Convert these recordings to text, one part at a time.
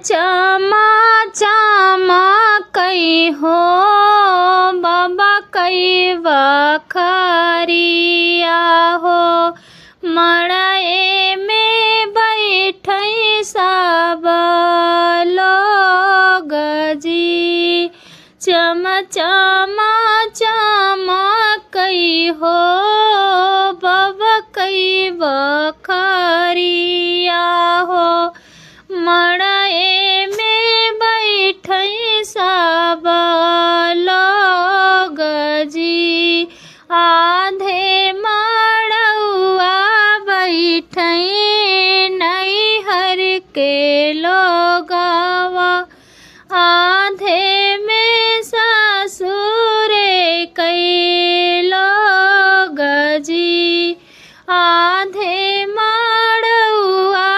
चामा चामा कई हो बाबा कई बखरिया हो। मड़ई में बैठई सब लोग जी। चम चामा चामा कई हो बाबा कई बखरिया हो। मड़ई में बैठई सब लोग जी। आधे मड़उआ बैठई नैहर के लोगवा। आधे में ससुर कई लोग जी। आधे मड़उआ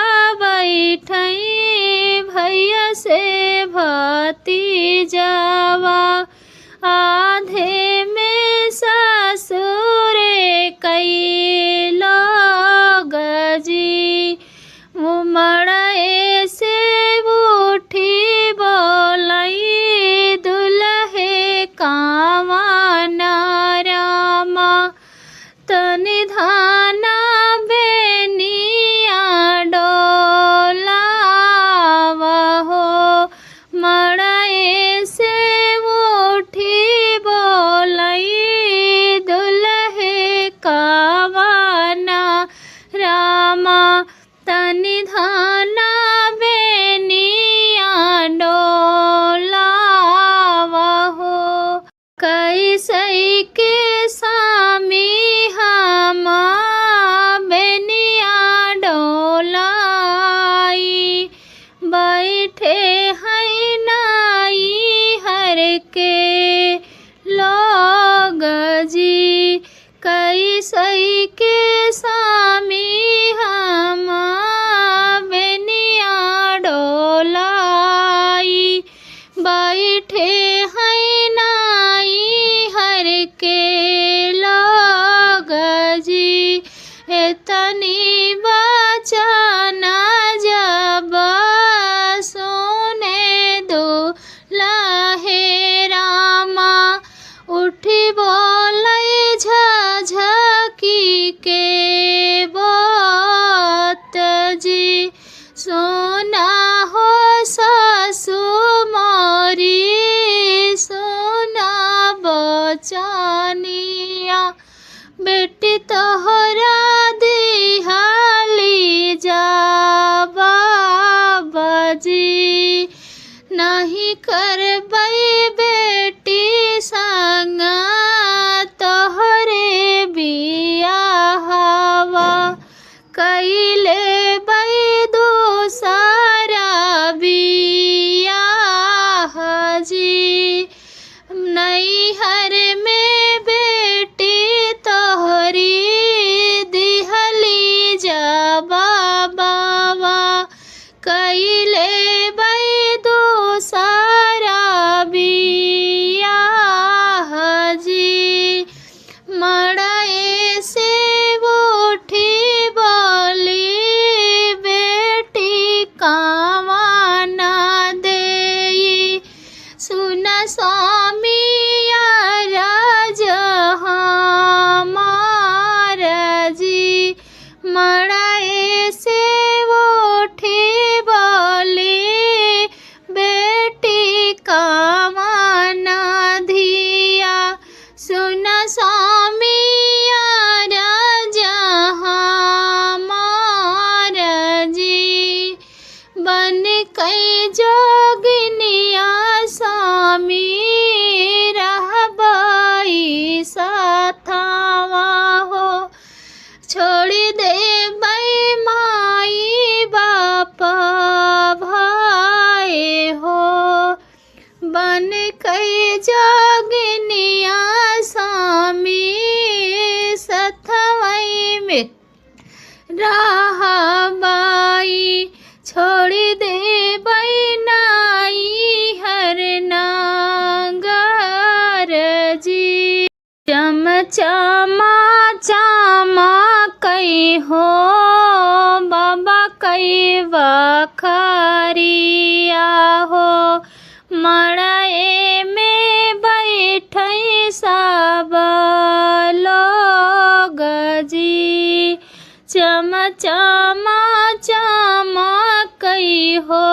बैठई भैया से भतीजवा। आधे में ससुर कई लोग जी। मड़ई से उठी बोलई दुल्हे कावन रामा। तनि धाना बेनिया डोलावा हो। मड़ई से उठी बोलई दुल्हे कावन रामा। तनि धाना बेनिया डोलावा हो। कैसई के सामी हम बेनिया डोलाई। बैठे हैं नाई हर के लोग जी। कैसई के सामी हम बेनिया डोलाई। बैठे हैं नाई हर के लोग जी। एतनी बचना जब सुने दुल्हे रामा। उठी बोलई झझकी के बात जी। सोना हो सासु मोरी सोना बचनिया। बेटी तोहरा दिहाली जा बाबा जी। नहीं करबई बेटी संग तोहरे बियाहवा। कैले बई दूसरा बियाह जी। नैहर में बेटी तोहरी दिहली जा बाबा। कैले बई दूसरा बियाह जी। मड़ई से उठी बोली बेटी कावन देई। सुन स्वामी राज हमार जी। मड़ई से उठी बोली बेटी कावन धिया। सुन स्वामी राज हमार जी। बन कई जोगिनिया स्वामी रहबई साथवा हो। छोड़ी दे बई माई बाप भाई हो। बन कई जोगिनिया स्वामी सथवई में रहबई। छोड़ी दे बई नाई हरना लोग जी चम चम चमकई हो